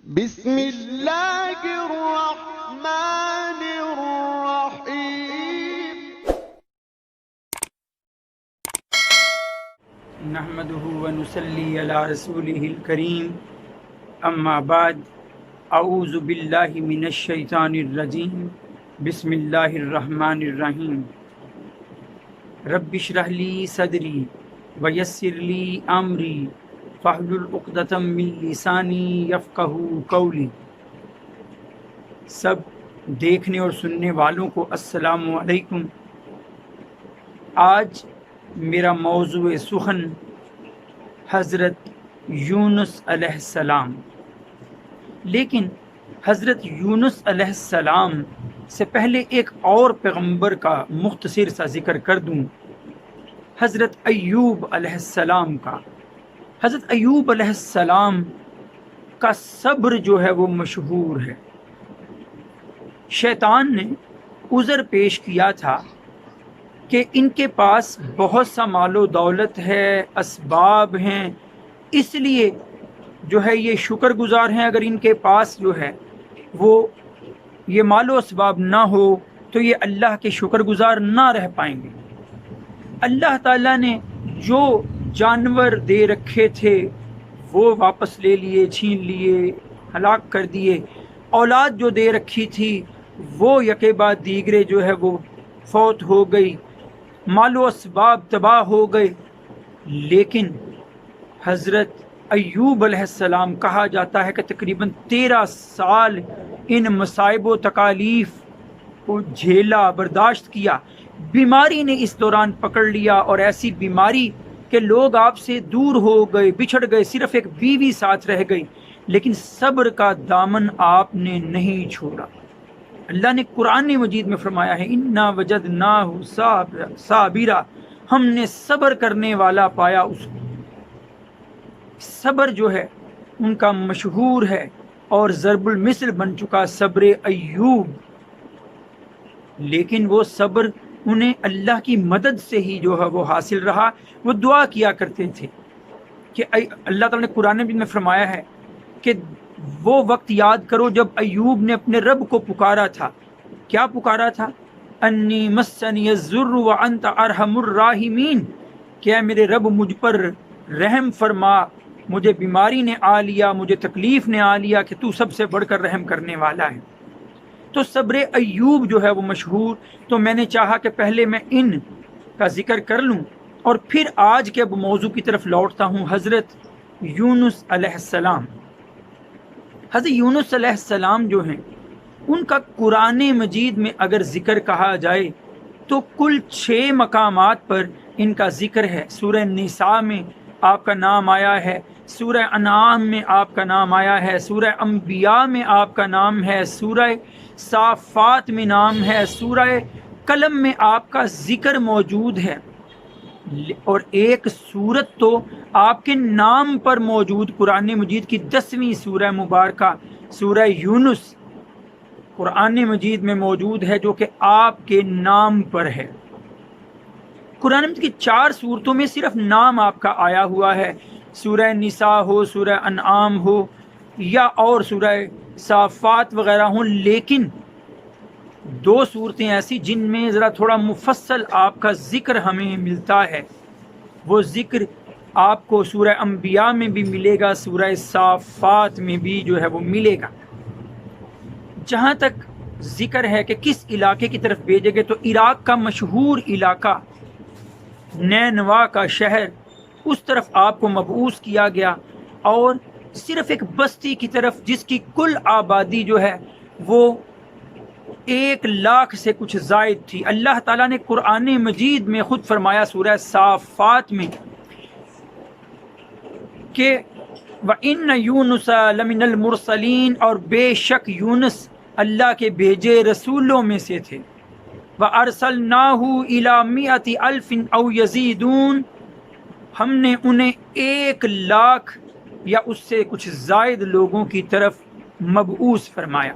بسم اللہ الرحمن الرحیم نحمده ونصلي على رسوله الكريم اما بعد اعوذ باللہ من الشیطان الرجیم بسم اللہ الرحمن الرحیم رب اشرح لی صدری ویسر لی امری فاحلل عقدۃ من لسانی یفقہوا قولی۔ سب دیکھنے اور سننے والوں کو السلام علیکم۔ آج میرا موضوع سخن حضرت یونس علیہ السلام، لیکن حضرت یونس علیہ السلام سے پہلے ایک اور پیغمبر کا مختصر سا ذکر کر دوں، حضرت ایوب علیہ السلام کا۔ حضرت ایوب علیہ السلام کا صبر جو ہے وہ مشہور ہے۔ شیطان نے عذر پیش کیا تھا کہ ان کے پاس بہت سا مال و دولت ہے، اسباب ہیں، اس لیے جو ہے یہ شکر گزار ہیں۔ اگر ان کے پاس جو ہے وہ یہ مال و اسباب نہ ہو تو یہ اللہ کے شکر گزار نہ رہ پائیں گے۔ اللہ تعالیٰ نے جو جانور دے رکھے تھے وہ واپس لے لیے، چھین لیے، ہلاک کر دیے۔ اولاد جو دے رکھی تھی وہ یکے بعد دیگرے جو ہے وہ فوت ہو گئی، مال و اسباب تباہ ہو گئے۔ لیکن حضرت ایوب علیہ السلام کہا جاتا ہے کہ تقریباً 13 سال ان مصائب و تکالیف کو جھیلا، برداشت کیا۔ بیماری نے اس دوران پکڑ لیا، اور ایسی بیماری کہ لوگ آپ سے دور ہو گئے، بچھڑ گئے، صرف ایک بیوی ساتھ رہ گئی، لیکن صبر کا دامن آپ نے نہیں چھوڑا۔ اللہ نے قرآن مجید میں فرمایا ہے اِنَّا وَجَدْنَاهُ صَابِرًا، ہم نے صبر کرنے والا پایا اس کو۔ صبر جو ہے ان کا مشہور ہے اور ضرب المثل بن چکا صبر ایوب، لیکن وہ صبر انہیں اللہ کی مدد سے ہی جو ہے وہ حاصل رہا۔ وہ دعا کیا کرتے تھے کہ اللہ تعالیٰ نے قرآن میں فرمایا ہے کہ وہ وقت یاد کرو جب ایوب نے اپنے رب کو پکارا تھا۔ کیا پکارا تھا؟ انی مسنی الضر وانت ارحم الراحمین، کہ اے میرے رب مجھ پر رحم فرما، مجھے بیماری نے آ لیا، مجھے تکلیف نے آ لیا کہ تو سب سے بڑھ کر رحم کرنے والا ہے۔ تو صبر ایوب جو ہے وہ مشہور، تو میں نے چاہا کہ پہلے میں ان کا ذکر کر لوں اور پھر آج کے اب موضوع کی طرف لوٹتا ہوں۔ حضرت یونس علیہ السلام، حضرت یونس علیہ السلام جو ہیں ان کا قرآن مجید میں اگر ذکر کہا جائے تو کل 6 مقامات پر ان کا ذکر ہے۔ سورہ نساء میں آپ کا نام آیا ہے، سورہ انعام میں آپ کا نام آیا ہے، سورہ انبیاء میں آپ کا نام ہے، سورہ صافات میں نام ہے، سورہ قلم میں آپ کا ذکر موجود ہے، اور ایک سورت تو آپ کے نام پر موجود قرآن مجید کی 10ویں سورہ مبارکہ سورہ یونس قرآن مجید میں موجود ہے، جو کہ آپ کے نام پر ہے۔ قرآن مجید کی 4 سورتوں میں صرف نام آپ کا آیا ہوا ہے، سورہ نساء ہو، سورہ انعام ہو، یا اور سورہ صافات وغیرہ ہوں، لیکن 2 صورتیں ایسی جن میں ذرا تھوڑا مفصل آپ کا ذکر ہمیں ملتا ہے۔ وہ ذکر آپ کو سورہ انبیاء میں بھی ملے گا، سورہ صافات میں بھی جو ہے وہ ملے گا۔ جہاں تک ذکر ہے کہ کس علاقے کی طرف بھیجے گئے، تو عراق کا مشہور علاقہ نینوا کا شہر، اس طرف آپ کو مبعوث کیا گیا، اور صرف ایک بستی کی طرف جس کی کل آبادی جو ہے وہ 1,00,000 سے کچھ زائد تھی۔ اللہ تعالیٰ نے قرآن مجید میں خود فرمایا سورہ صافات میں کہ وَإِنَّ يُونُسَ لَمِنَ الْمُرْسَلِينَ، اور بے شک یونس اللہ کے بھیجے رسولوں میں سے تھے۔ وَأَرْسَلْنَاهُ إِلَى 100,000 أَوْ يَزِيدُونَ، ہم نے انہیں 1,00,000 یا اس سے کچھ زائد لوگوں کی طرف مبعوث فرمایا۔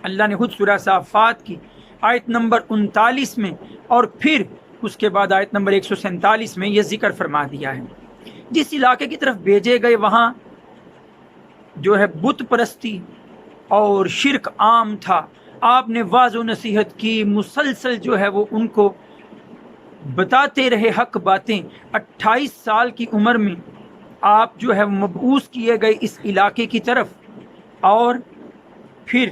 اللہ نے خود سورہ صافات کی آیت نمبر 39 میں اور پھر اس کے بعد آیت نمبر 147 میں یہ ذکر فرما دیا ہے۔ جس علاقے کی طرف بھیجے گئے وہاں جو ہے بت پرستی اور شرک عام تھا، آپ نے واض و نصیحت کی، مسلسل جو ہے وہ ان کو بتاتے رہے حق باتیں۔ 28 سال کی عمر میں آپ جو ہے مبعوث کیے گئے اس علاقے کی طرف، اور پھر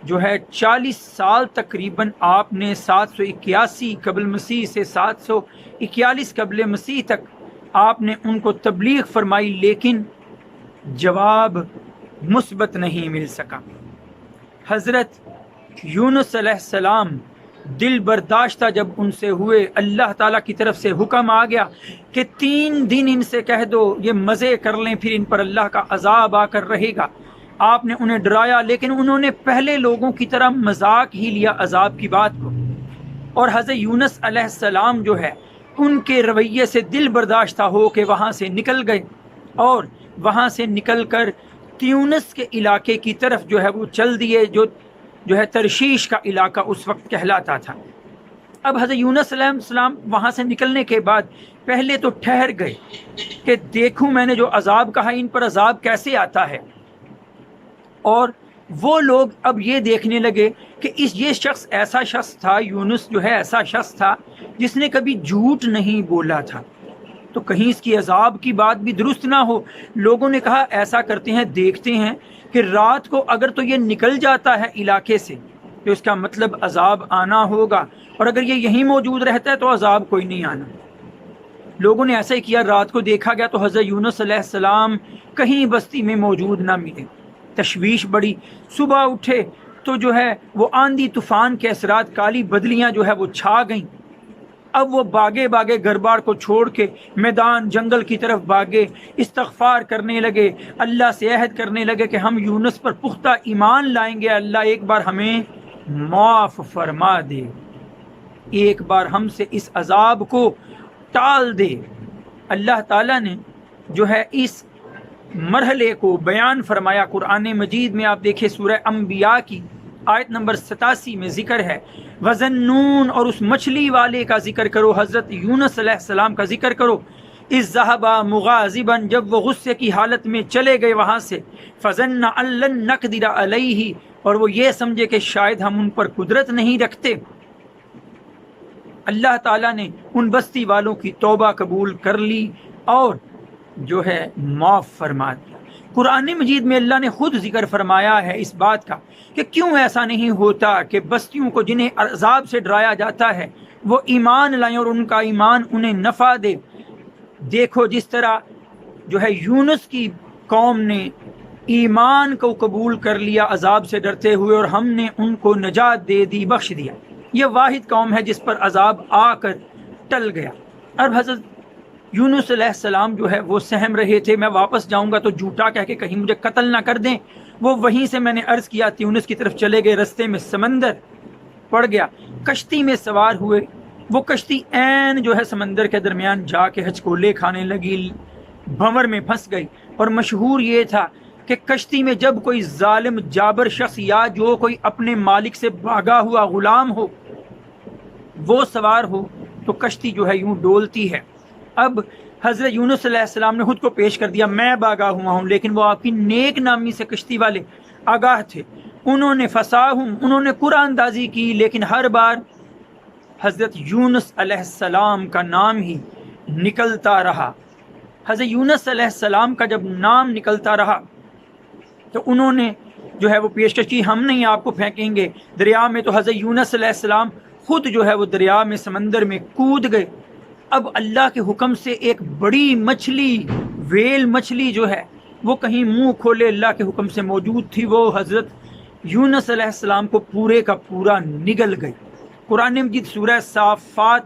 جو ہے 40 سال تقریباً آپ نے 781 قبل مسیح سے 741 قبل مسیح تک آپ نے ان کو تبلیغ فرمائی، لیکن جواب مثبت نہیں مل سکا۔ حضرت یونس علیہ السلام دل برداشتہ جب ان سے ہوئے، اللہ تعالیٰ کی طرف سے حکم آ گیا کہ 3 دن ان سے کہہ دو یہ مزے کر لیں، پھر ان پر اللہ کا عذاب آ کر رہے گا۔ آپ نے انہیں ڈرایا، لیکن انہوں نے پہلے لوگوں کی طرح مذاق ہی لیا عذاب کی بات کو، اور حضرت یونس علیہ السلام جو ہے ان کے رویے سے دل برداشتہ ہو کے وہاں سے نکل گئے، اور وہاں سے نکل کر تیونس کے علاقے کی طرف جو ہے وہ چل دیے، جو ہے ترشیش کا علاقہ اس وقت کہلاتا تھا۔ اب حضرت یونس علیہ السلام وہاں سے نکلنے کے بعد پہلے تو ٹھہر گئے کہ دیکھوں میں نے جو عذاب کہا ان پر عذاب کیسے آتا ہے، اور وہ لوگ اب یہ دیکھنے لگے کہ یہ شخص ایسا شخص تھا، یونس جو ہے ایسا شخص تھا جس نے کبھی جھوٹ نہیں بولا تھا، تو کہیں اس کی عذاب کی بات بھی درست نہ ہو۔ لوگوں نے کہا ایسا کرتے ہیں، دیکھتے ہیں کہ رات کو اگر تو یہ نکل جاتا ہے علاقے سے تو اس کا مطلب عذاب آنا ہوگا، اور اگر یہ یہیں موجود رہتا ہے تو عذاب کوئی نہیں آنا۔ لوگوں نے ایسا ہی کیا، رات کو دیکھا گیا تو حضرت یونس علیہ السلام کہیں بستی میں موجود نہ ملے، تشویش بڑی۔ صبح اٹھے تو جو ہے وہ آندھی طوفان کے اثرات، کالی بدلیاں جو ہے وہ چھا گئیں۔ اب وہ باگے گھر بار کو چھوڑ کے میدان جنگل کی طرف بھاگے، استغفار کرنے لگے، اللہ سے عہد کرنے لگے کہ ہم یونس پر پختہ ایمان لائیں گے، اللہ ایک بار ہمیں معاف فرما دے، ایک بار ہم سے اس عذاب کو ٹال دے۔ اللہ تعالیٰ نے جو ہے اس مرحلے کو بیان فرمایا قرآن مجید میں۔ آپ دیکھیں سورہ انبیاء کی آیت نمبر 87 میں ذکر ہے، وَذَنُّونَ، اور اس مچھلی والے کا ذکر کرو، حضرت یونس علیہ السلام کا ذکر کرو، اِذ ذَهَبَ مُغَاضِبًا، جب وہ غصے کی حالت میں چلے گئے وہاں سے، فَظَنَّ أَن لَّن نَّقْدِرَ عَلَيْهِ، اور وہ یہ سمجھے کہ شاید ہم ان پر قدرت نہیں رکھتے۔ اللہ تعالیٰ نے ان بستی والوں کی توبہ قبول کر لی اور جو ہے معاف فرما دیا۔ قرآن مجید میں اللہ نے خود ذکر فرمایا ہے اس بات کا کہ کیوں ایسا نہیں ہوتا کہ بستیوں کو جنہیں عذاب سے ڈرایا جاتا ہے وہ ایمان لائیں اور ان کا ایمان انہیں نفع دے۔ دیکھو جس طرح جو ہے یونس کی قوم نے ایمان کو قبول کر لیا عذاب سے ڈرتے ہوئے، اور ہم نے ان کو نجات دے دی، بخش دیا۔ یہ واحد قوم ہے جس پر عذاب آ کر ٹل گیا۔ اب حضرت یونس علیہ السلام جو ہے وہ سہم رہے تھے، میں واپس جاؤں گا تو جھوٹا کہہ کے کہیں مجھے قتل نہ کر دیں۔ وہ وہیں سے میں نے عرض کیا تیونس کی طرف چلے گئے، رستے میں سمندر پڑ گیا، کشتی میں سوار ہوئے، وہ کشتی عین جو ہے سمندر کے درمیان جا کے ہچکولے کھانے لگی، بھنور میں پھنس گئی۔ اور مشہور یہ تھا کہ کشتی میں جب کوئی ظالم جابر شخص یا جو کوئی اپنے مالک سے بھاگا ہوا غلام ہو وہ سوار ہو تو کشتی جو ہے یوں ڈولتی ہے۔ اب حضرت یونس علیہ السلام نے خود کو پیش کر دیا، میں بھاگا ہوا ہوں، لیکن وہ آپ کی نیک نامی سے کشتی والے آگاہ تھے، انہوں نے فساہم، انہوں نے قرآن اندازی کی، لیکن ہر بار حضرت یونس علیہ السلام کا نام ہی نکلتا رہا۔ حضرت یونس علیہ السلام کا جب نام نکلتا رہا تو انہوں نے جو ہے وہ پیشکش کی، ہم نہیں آپ کو پھینکیں گے دریا میں۔ تو حضرت یونس علیہ السلام خود جو ہے وہ دریا میں سمندر میں کود گئے۔ اب اللہ کے حکم سے ایک بڑی مچھلی، ویل مچھلی جو ہے وہ کہیں منہ کھولے اللہ کے حکم سے موجود تھی، وہ حضرت یونس علیہ السلام کو پورے کا پورا نگل گئی۔ قرآن مجید سورہ صافات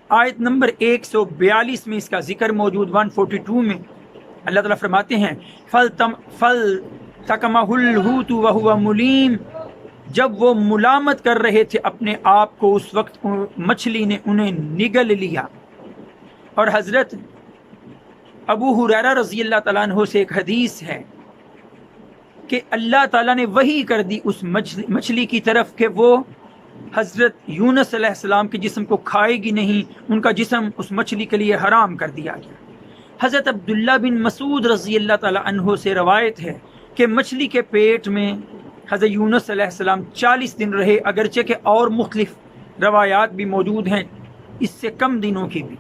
آیت نمبر 142 میں اس کا ذکر موجود، 142 میں اللہ تعالیٰ فرماتے ہیں فَلْتَقَمَهُ الْحُوتُ وَهُوَ مُلِيمٌ، جب وہ ملامت کر رہے تھے اپنے آپ کو اس وقت مچھلی نے انہیں نگل لیا۔ اور حضرت ابو ہریرہ رضی اللہ تعالیٰ عنہ سے ایک حدیث ہے کہ اللہ تعالیٰ نے وحی کر دی اس مچھلی کی طرف کہ وہ حضرت یونس علیہ السلام کے جسم کو کھائے گی نہیں، ان کا جسم اس مچھلی کے لیے حرام کر دیا گیا۔ حضرت عبداللہ بن مسعود رضی اللہ تعالی عنہ سے روایت ہے کہ مچھلی کے پیٹ میں حضرت یونس علیہ السلام 40 دن رہے، اگرچہ کہ اور مختلف روایات بھی موجود ہیں اس سے کم دنوں کی بھی۔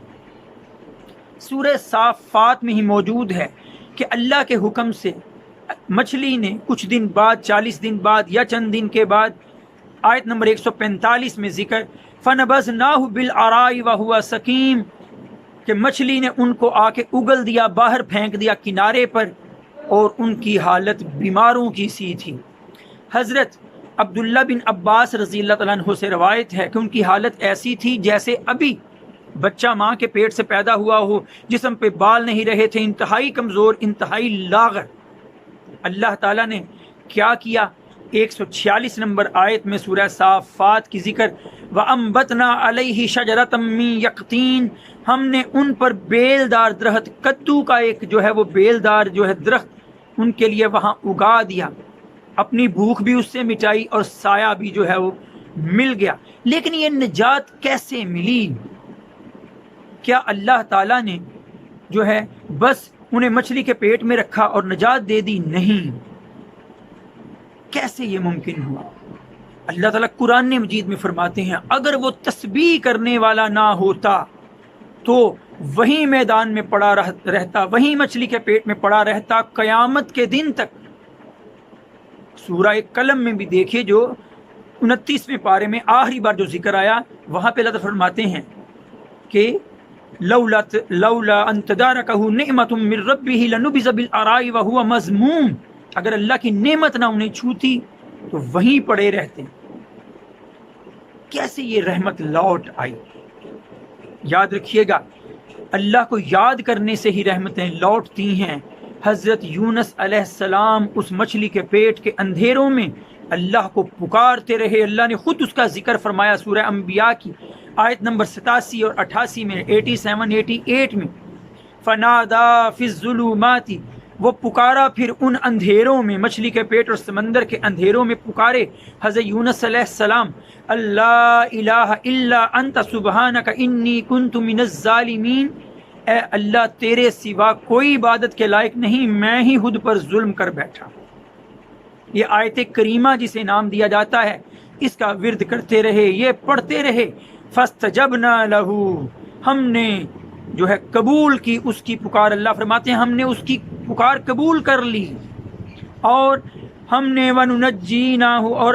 سورہ صافات میں ہی موجود ہے کہ اللہ کے حکم سے مچھلی نے کچھ دن بعد، 40 دن بعد یا چند دن کے بعد، آیت نمبر 145 میں ذکر فَنَبَذْنَاهُ بِالْعَرَاءِ وَهُوَ سَقِيمٌ کہ مچھلی نے ان کو آ کے اگل دیا، باہر پھینک دیا کنارے پر، اور ان کی حالت بیماروں کی سی تھی۔ حضرت عبداللہ بن عباس رضی اللہ تعالیٰ عنہ سے روایت ہے کہ ان کی حالت ایسی تھی جیسے ابھی بچہ ماں کے پیٹ سے پیدا ہوا ہو، جسم پہ بال نہیں رہے تھے، انتہائی کمزور، انتہائی لاغر۔ اللہ تعالیٰ نے کیا کیا؟ 146 نمبر آیت میں سورہ صافات کی ذکر وَأَنبَتْنَا عَلَيْهِ شَجَرَةً مِّن يَقْطِينٍ ہم نے ان پر بیلدار درخت، کدو کا ایک جو ہے وہ بیلدار جو ہے درخت ان کے لیے وہاں اگا دیا، اپنی بھوک بھی اس سے مٹائی اور سایہ بھی جو ہے وہ مل گیا۔ لیکن یہ نجات کیسے ملی؟ کیا اللہ تعالیٰ نے جو ہے بس انہیں مچھلی کے پیٹ میں رکھا اور نجات دے دی؟ نہیں۔ کیسے یہ ممکن ہوا؟ اللہ تعالیٰ قرآن مجید میں فرماتے ہیں اگر وہ تسبیح کرنے والا نہ ہوتا تو وہیں میدان میں پڑا رہتا، وہیں مچھلی کے پیٹ میں پڑا رہتا قیامت کے دن تک۔ سورہ قلم میں بھی دیکھیے جو 29ویں پارے میں آخری بار جو ذکر آیا، وہاں پہ اللہ تعالیٰ فرماتے ہیں کہ لولا ان تدارکہ نعمت من ربہ لنبذ بالعراء وہو مذموم اگر اللہ کی نعمت نہ انہیں چھوتی تو وہیں پڑے رہتے۔ کیسے یہ رحمت لوٹ آئی؟ یاد رکھیے گا، اللہ کو یاد کرنے سے ہی رحمتیں لوٹتی ہیں۔ حضرت یونس علیہ السلام اس مچھلی کے پیٹ کے اندھیروں میں اللہ کو پکارتے رہے۔ اللہ نے خود اس کا ذکر فرمایا سورہ انبیاء کی آیت نمبر 87 اور 88 میں، 87 88 میں، فنادا فی الظلمات وہ پکارا پھر ان اندھیروں میں، مچھلی کے پیٹ اور سمندر کے اندھیروں میں پکارے حضرت یونس علیہ السلام، اللہ الہ الا انت سبحانک انی کنت من الظالمین، اے اللہ تیرے سوا کوئی عبادت کے لائق نہیں، میں ہی خود پر ظلم کر بیٹھا۔ یہ آیت کریمہ جسے نام دیا جاتا ہے، اس کا ورد کرتے رہے، یہ پڑھتے رہے۔ فاستجبنا لہ ہم نے جو ہے قبول کی اس کی پکار، اللہ فرماتے ہیں ہم نے اس کی پکار قبول کر لی، اور ہم نے وَنُنَجِّينَاهُ اور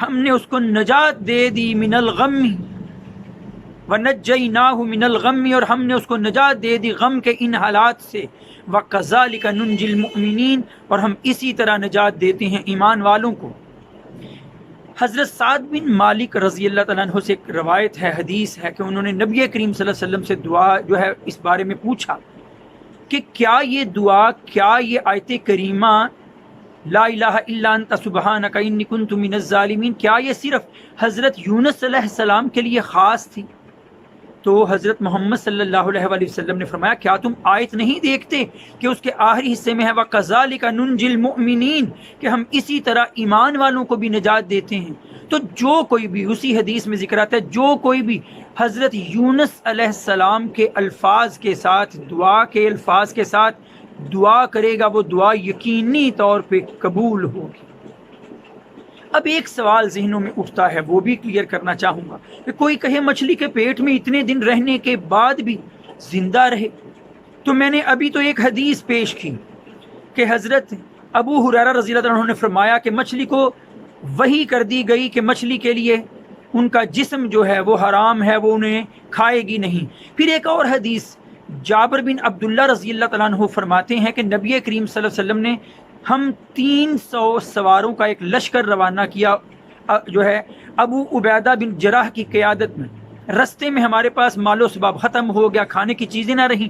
ہم نے اس کو نجات دے دی، من الغم وَنَجَّيْنَاهُ من الغم اور ہم نے اس کو نجات دے دی غم کے ان حالات سے، وَكَذَلِكَ نُنْجِي الْمُؤْمِنِينَ اور ہم اسی طرح نجات دیتے ہیں ایمان والوں کو۔ حضرت سعد بن مالک رضی اللہ تعالیٰ عنہ سے ایک روایت ہے، حدیث ہے کہ انہوں نے نبی کریم صلی اللہ علیہ وسلم سے دعا جو ہے اس بارے میں پوچھا کہ کیا یہ دعا، کیا یہ آیت کریمہ لا الہ الا انت سبحانک انی کنت من الظالمین، کیا یہ صرف حضرت یونس علیہ السلام کے لیے خاص تھی؟ تو حضرت محمد صلی اللہ علیہ وآلہ وسلم نے فرمایا کیا تم آیت نہیں دیکھتے کہ اس کے آخری حصے میں ہے وَكَذَلِكَ نُنْجِي الْمُؤْمِنِينَ کہ ہم اسی طرح ایمان والوں کو بھی نجات دیتے ہیں۔ تو جو کوئی بھی، اسی حدیث میں ذکر آتا ہے، جو کوئی بھی حضرت یونس علیہ السلام کے الفاظ کے ساتھ، دعا کے الفاظ کے ساتھ دعا کرے گا، وہ دعا یقینی طور پہ قبول ہوگی۔ اب ایک سوال ذہنوں میں اٹھتا ہے، وہ بھی کلیئر کرنا چاہوں گا کہ کوئی کہے مچھلی کے پیٹ میں اتنے دن رہنے کے بعد بھی زندہ رہے، تو میں نے ابھی تو ایک حدیث پیش کی کہ حضرت ابو ہریرہ رضی اللہ عنہ نے فرمایا کہ مچھلی کو وحی کر دی گئی کہ مچھلی کے لیے ان کا جسم جو ہے وہ حرام ہے، وہ انہیں کھائے گی نہیں۔ پھر ایک اور حدیث جابر بن عبداللہ رضی اللہ تعالیٰ عنہ فرماتے ہیں کہ نبی کریم صلی اللہ علیہ وسلم نے ہم 300 سواروں کا ایک لشکر روانہ کیا جو ہے ابو عبیدہ بن جراح کی قیادت میں۔ رستے میں ہمارے پاس مال و اسباب ختم ہو گیا، کھانے کی چیزیں نہ رہیں،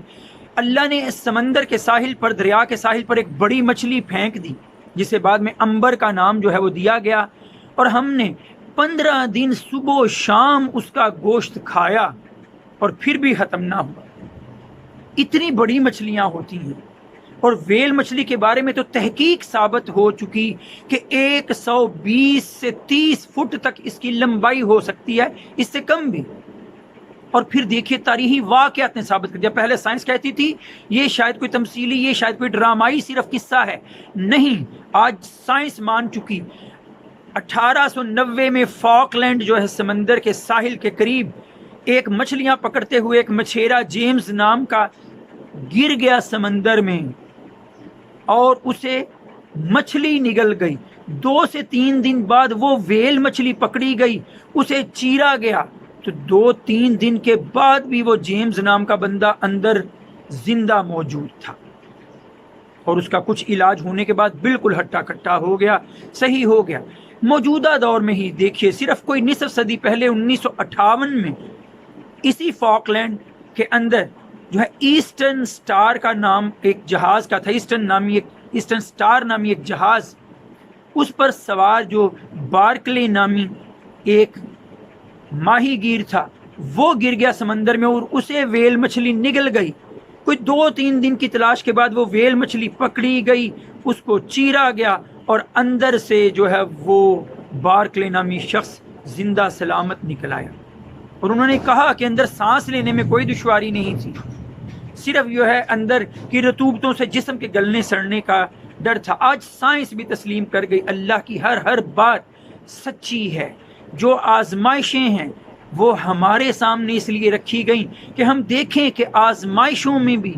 اللہ نے اس سمندر کے ساحل پر، دریا کے ساحل پر ایک بڑی مچھلی پھینک دی جسے بعد میں عنبر کا نام جو ہے وہ دیا گیا، اور ہم نے 15 دن صبح و شام اس کا گوشت کھایا اور پھر بھی ختم نہ ہوا۔ اتنی بڑی مچھلیاں ہوتی ہیں، اور ویل مچھلی کے بارے میں تو تحقیق ثابت ہو چکی کہ 120 سے 30 فٹ تک اس کی لمبائی ہو سکتی ہے، اس سے کم بھی۔ اور پھر دیکھیے تاریخی واقعات نے ثابت کر دیا. پہلے سائنس کہتی تھی یہ شاید کوئی تمثیلی، یہ شاید کوئی ڈرامائی صرف قصہ ہے. نہیں، آج سائنس مان چکی. 1890 میں فاکلینڈ جو ہے سمندر کے ساحل کے قریب ایک مچھلیاں پکڑتے ہوئے ایک مچھیرا جیمز نام کا گر گیا سمندر میں اور اسے مچھلی نگل گئی. 2 سے 3 دن بعد وہ ویل مچھلی پکڑی گئی، اسے چیرا گیا. تو 2-3 دن کے بعد بھی وہ جیمز نام کا بندہ اندر زندہ موجود تھا اور اس کا کچھ علاج ہونے کے بعد بالکل ہٹا کٹا ہو گیا، صحیح ہو گیا. موجودہ دور میں ہی دیکھیے صرف کوئی نصف صدی پہلے 1958 میں اسی فاکلینڈ کے اندر جو ہے ایسٹرن سٹار کا نام ایک جہاز کا تھا، ایسٹرن سٹار نامی ایک جہاز، اس پر سوار جو بارکلے نامی ایک ماہی گیر تھا وہ گر گیا سمندر میں اور اسے ویل مچھلی نگل گئی. کوئی 2-3 دن کی تلاش کے بعد وہ ویل مچھلی پکڑی گئی، اس کو چیرا گیا اور اندر سے جو ہے وہ بارکلے نامی شخص زندہ سلامت نکل آیا. اور انہوں نے کہا کہ اندر سانس لینے میں کوئی دشواری نہیں تھی، صرف جو ہے اندر کی رطوبتوں سے جسم کے گلنے سڑنے کا ڈر تھا. آج سائنس بھی تسلیم کر گئی اللہ کی ہر بات سچی ہے. جو آزمائشیں ہیں وہ ہمارے سامنے اس لیے رکھی گئیں کہ ہم دیکھیں کہ آزمائشوں میں بھی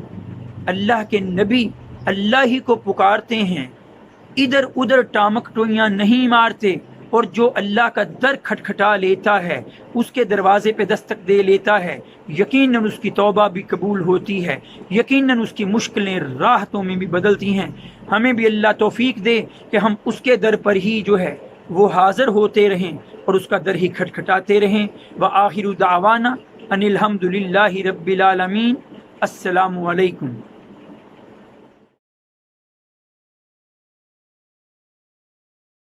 اللہ کے نبی اللہ ہی کو پکارتے ہیں، ادھر ادھر ٹامک ٹوئیاں نہیں مارتے، اور جو اللہ کا در کھٹکھٹا لیتا ہے، اس کے دروازے پہ دستک دے لیتا ہے، یقیناً اس کی توبہ بھی قبول ہوتی ہے، یقیناً اس کی مشکلیں راحتوں میں بھی بدلتی ہیں. ہمیں بھی اللہ توفیق دے کہ ہم اس کے در پر ہی جو ہے وہ حاضر ہوتے رہیں اور اس کا در ہی کھٹکھٹاتے رہیں. وآخر دعوانا ان الحمد للہ رب العالمین. السلام علیکم.